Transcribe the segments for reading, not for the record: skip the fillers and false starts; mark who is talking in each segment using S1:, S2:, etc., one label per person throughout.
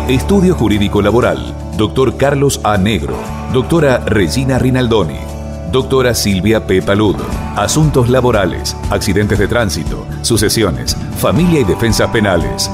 S1: Estudio Jurídico Laboral, Dr. Carlos A. Negro, Doctora Regina Rinaldoni, Doctora Silvia P. Palud. Asuntos laborales, accidentes de tránsito, sucesiones, familia y defensas penales.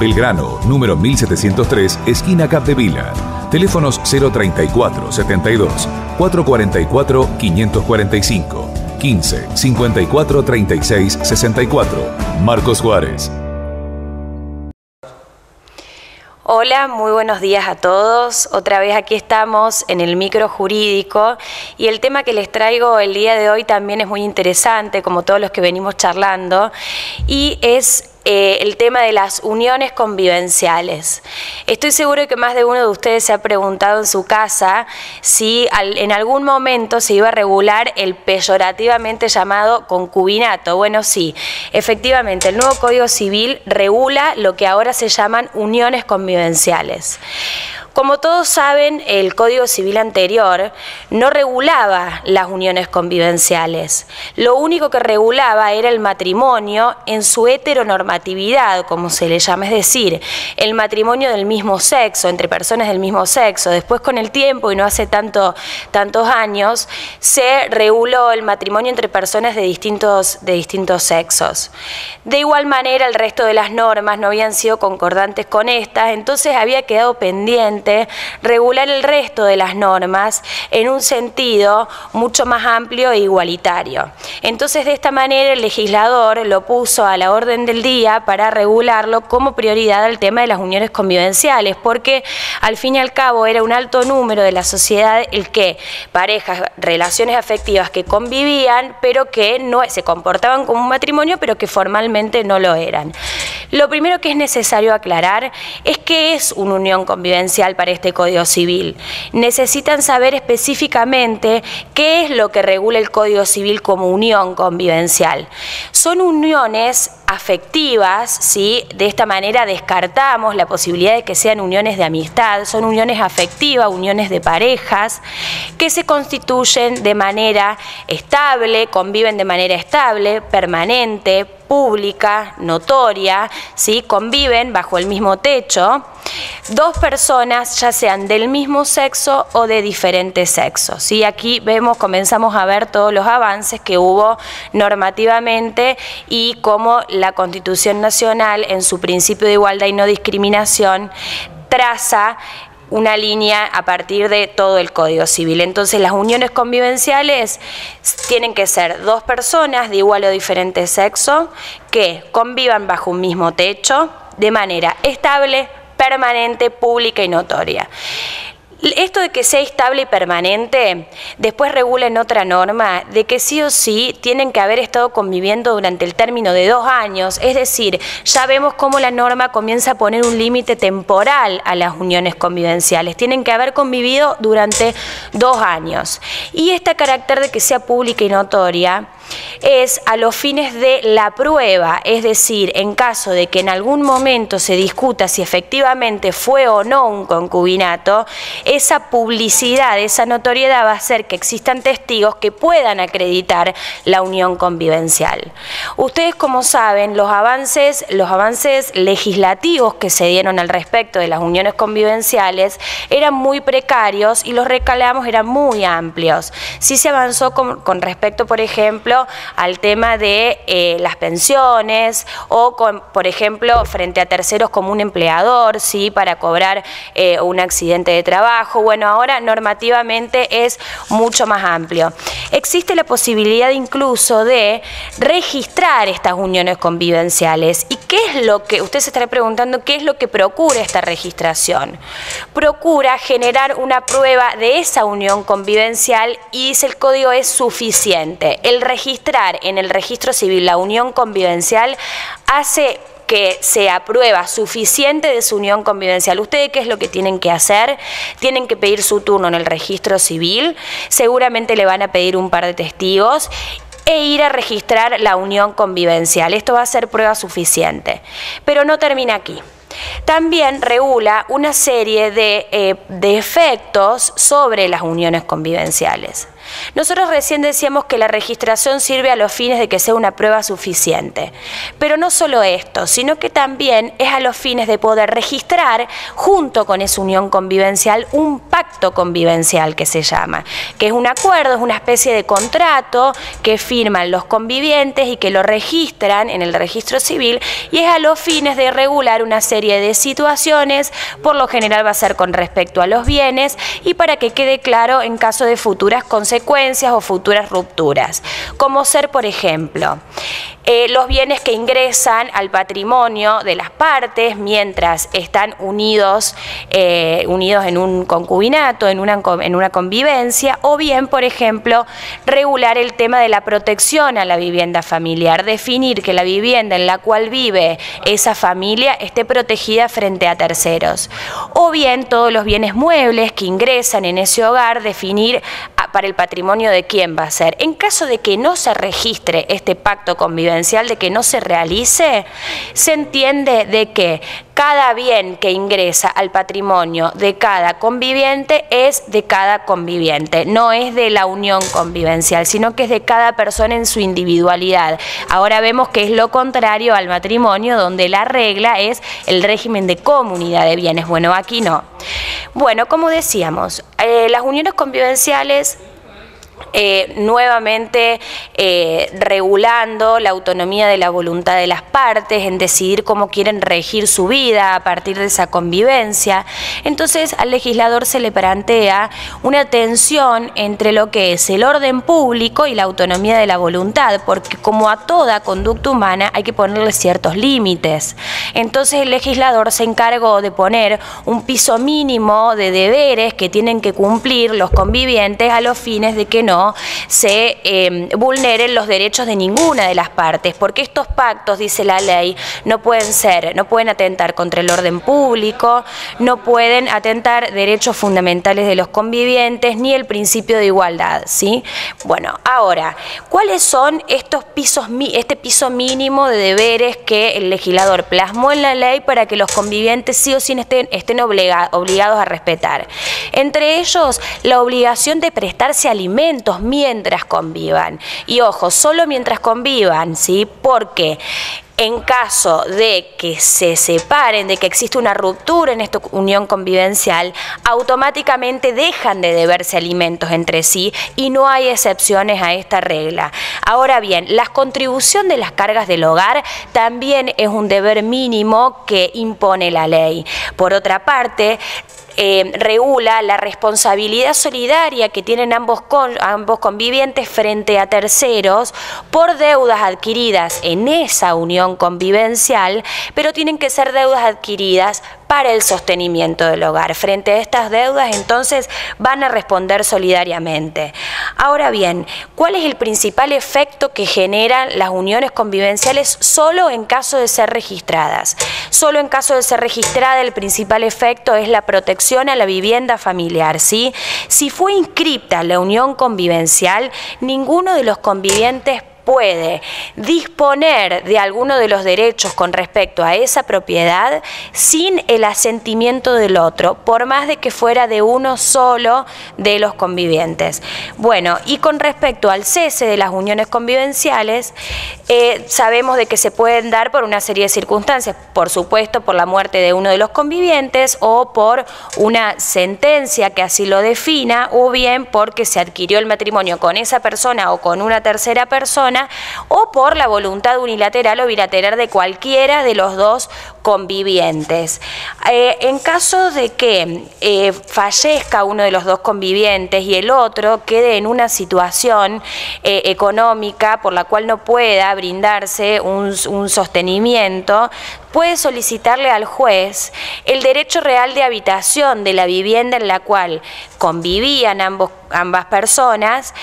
S1: Belgrano, número 1703, esquina Capdevila. Teléfonos 034 72 444 545 15 54 36 64. Marcos Juárez.
S2: Hola, muy buenos días a todos. Otra vez aquí estamos en el micro jurídico y el tema que les traigo el día de hoy también es muy interesante, como todos los que venimos charlando, y es el tema de las uniones convivenciales. Estoy seguro de que más de uno de ustedes se ha preguntado en su casa si en algún momento se iba a regular el peyorativamente llamado concubinato. Bueno, sí, efectivamente, el nuevo Código Civil regula lo que ahora se llaman uniones convivenciales. Como todos saben, el Código Civil anterior no regulaba las uniones convivenciales. Lo único que regulaba era el matrimonio en su heteronormatividad, como se le llama, es decir, el matrimonio del mismo sexo, entre personas del mismo sexo. Después, con el tiempo, y no hace tantos años, se reguló el matrimonio entre personas de distintos sexos. De igual manera, el resto de las normas no habían sido concordantes con estas, entonces había quedado pendiente regular el resto de las normas en un sentido mucho más amplio e igualitario. Entonces, de esta manera, el legislador lo puso a la orden del día para regularlo como prioridad al tema de las uniones convivenciales, porque al fin y al cabo era un alto número de la sociedad el que parejas, relaciones afectivas que convivían, pero que no se comportaban como un matrimonio, pero que formalmente no lo eran. Lo primero que es necesario aclarar es qué es una unión convivencial para este Código Civil. Necesitan saber específicamente qué es lo que regula el Código Civil como unión convivencial. Son uniones afectivas, ¿sí? De esta manera descartamos la posibilidad de que sean uniones de amistad, son uniones afectivas, uniones de parejas, que se constituyen de manera estable, conviven de manera estable, permanente, pública, notoria, ¿sí? Conviven bajo el mismo techo, dos personas ya sean del mismo sexo o de diferentes sexos, ¿sí? Aquí comenzamos a ver todos los avances que hubo normativamente y cómo la Constitución Nacional, en su principio de igualdad y no discriminación, traza una línea a partir de todo el Código Civil. Entonces, las uniones convivenciales tienen que ser dos personas de igual o diferente sexo que convivan bajo un mismo techo de manera estable, permanente, pública y notoria. Esto de que sea estable y permanente, después regula en otra norma de que sí o sí tienen que haber estado conviviendo durante el término de 2 años, es decir, ya vemos cómo la norma comienza a poner un límite temporal a las uniones convivenciales, tienen que haber convivido durante 2 años. Y este carácter de que sea pública y notoria es a los fines de la prueba, es decir, en caso de que en algún momento se discuta si efectivamente fue o no un concubinato, esa publicidad, esa notoriedad va a hacer que existan testigos que puedan acreditar la unión convivencial. Ustedes, como saben, los avances legislativos que se dieron al respecto de las uniones convivenciales eran muy precarios y los reclamos eran muy amplios. Sí se avanzó con respecto, por ejemplo, al tema de las pensiones o, por ejemplo, frente a terceros como un empleador, ¿sí? Para cobrar un accidente de trabajo. Bueno, ahora normativamente es mucho más amplio. Existe la posibilidad incluso de registrar estas uniones convivenciales. ¿Y qué es lo que, usted se estará preguntando, qué es lo que procura esta registración? Procura generar una prueba de esa unión convivencial y dice el código es suficiente. El registrar en el registro civil la unión convivencial hace que sea prueba suficiente de su unión convivencial. ¿Ustedes qué es lo que tienen que hacer? Tienen que pedir su turno en el registro civil, seguramente le van a pedir un par de testigos e ir a registrar la unión convivencial. Esto va a ser prueba suficiente. Pero no termina aquí. También regula una serie de efectos sobre las uniones convivenciales. Nosotros recién decíamos que la registración sirve a los fines de que sea una prueba suficiente, pero no solo esto, sino que también es a los fines de poder registrar junto con esa unión convivencial un pacto convivencial que se llama, que es un acuerdo, es una especie de contrato que firman los convivientes y que lo registran en el registro civil, y es a los fines de regular una serie de situaciones. Por lo general va a ser con respecto a los bienes y para que quede claro en caso de futuras consecuencias o futuras rupturas, como ser, por ejemplo, los bienes que ingresan al patrimonio de las partes mientras están unidos en un concubinato, en una convivencia, o bien, por ejemplo, regular el tema de la protección a la vivienda familiar, definir que la vivienda en la cual vive esa familia esté protegida frente a terceros, o bien todos los bienes muebles que ingresan en ese hogar, definir para el patrimonio de quién va a ser. En caso de que no se registre este pacto convivencial, de que no se realice, se entiende de que cada bien que ingresa al patrimonio de cada conviviente es de cada conviviente, no es de la unión convivencial, sino que es de cada persona en su individualidad. Ahora vemos que es lo contrario al matrimonio, donde la regla es el régimen de comunidad de bienes. Bueno, aquí no. Bueno, como decíamos, las uniones convivenciales nuevamente regulando la autonomía de la voluntad de las partes en decidir cómo quieren regir su vida a partir de esa convivencia. Entonces al legislador se le plantea una tensión entre lo que es el orden público y la autonomía de la voluntad, porque como a toda conducta humana hay que ponerle ciertos límites. Entonces el legislador se encargó de poner un piso mínimo de deberes que tienen que cumplir los convivientes a los fines de que no se vulneren los derechos de ninguna de las partes, porque estos pactos, dice la ley, no pueden atentar contra el orden público, no pueden atentar derechos fundamentales de los convivientes, ni el principio de igualdad, ¿sí? Bueno, ahora, ¿cuáles son este piso mínimo de deberes que el legislador plasmó en la ley para que los convivientes sí o sí estén obligados a respetar? Entre ellos, la obligación de prestarse alimentos mientras convivan. Y ojo, solo mientras convivan, ¿sí? Porque en caso de que se separen, de que existe una ruptura en esta unión convivencial, automáticamente dejan de deberse alimentos entre sí y no hay excepciones a esta regla. Ahora bien, la contribución de las cargas del hogar también es un deber mínimo que impone la ley. Por otra parte, regula la responsabilidad solidaria que tienen ambos convivientes frente a terceros por deudas adquiridas en esa unión convivencial, pero tienen que ser deudas adquiridas para el sostenimiento del hogar. Frente a estas deudas, entonces, van a responder solidariamente. Ahora bien, ¿cuál es el principal efecto que generan las uniones convivenciales solo en caso de ser registradas? Solo en caso de ser registrada, el principal efecto es la protección a la vivienda familiar, ¿sí? Si fue inscripta la unión convivencial, ninguno de los convivientes puede disponer de alguno de los derechos con respecto a esa propiedad sin el asentimiento del otro, por más de que fuera de uno solo de los convivientes. Bueno, y con respecto al cese de las uniones convivenciales, sabemos de que se pueden dar por una serie de circunstancias, por supuesto por la muerte de uno de los convivientes o por una sentencia que así lo defina, o bien porque se adquirió el matrimonio con esa persona o con una tercera persona, o por la voluntad unilateral o bilateral de cualquiera de los dos convivientes. En caso de que fallezca uno de los dos convivientes y el otro quede en una situación económica por la cual no pueda brindarse un sostenimiento, puede solicitarle al juez el derecho real de habitación de la vivienda en la cual convivían ambas personas,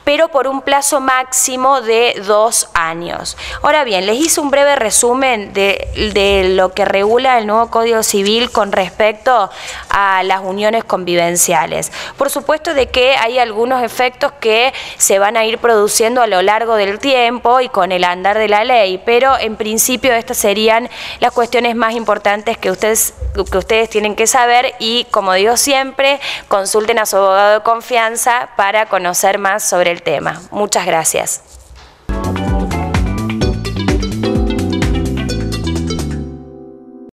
S2: pero por un plazo máximo de 2 años. Ahora bien, les hice un breve resumen de lo que regula el nuevo Código Civil con respecto a las uniones convivenciales. Por supuesto de que hay algunos efectos que se van a ir produciendo a lo largo del tiempo y con el andar de la ley, pero en principio estas serían las cuestiones más importantes que ustedes tienen que saber y, como digo siempre, consulten a su abogado de confianza para conocer más sobre el tema. Muchas gracias.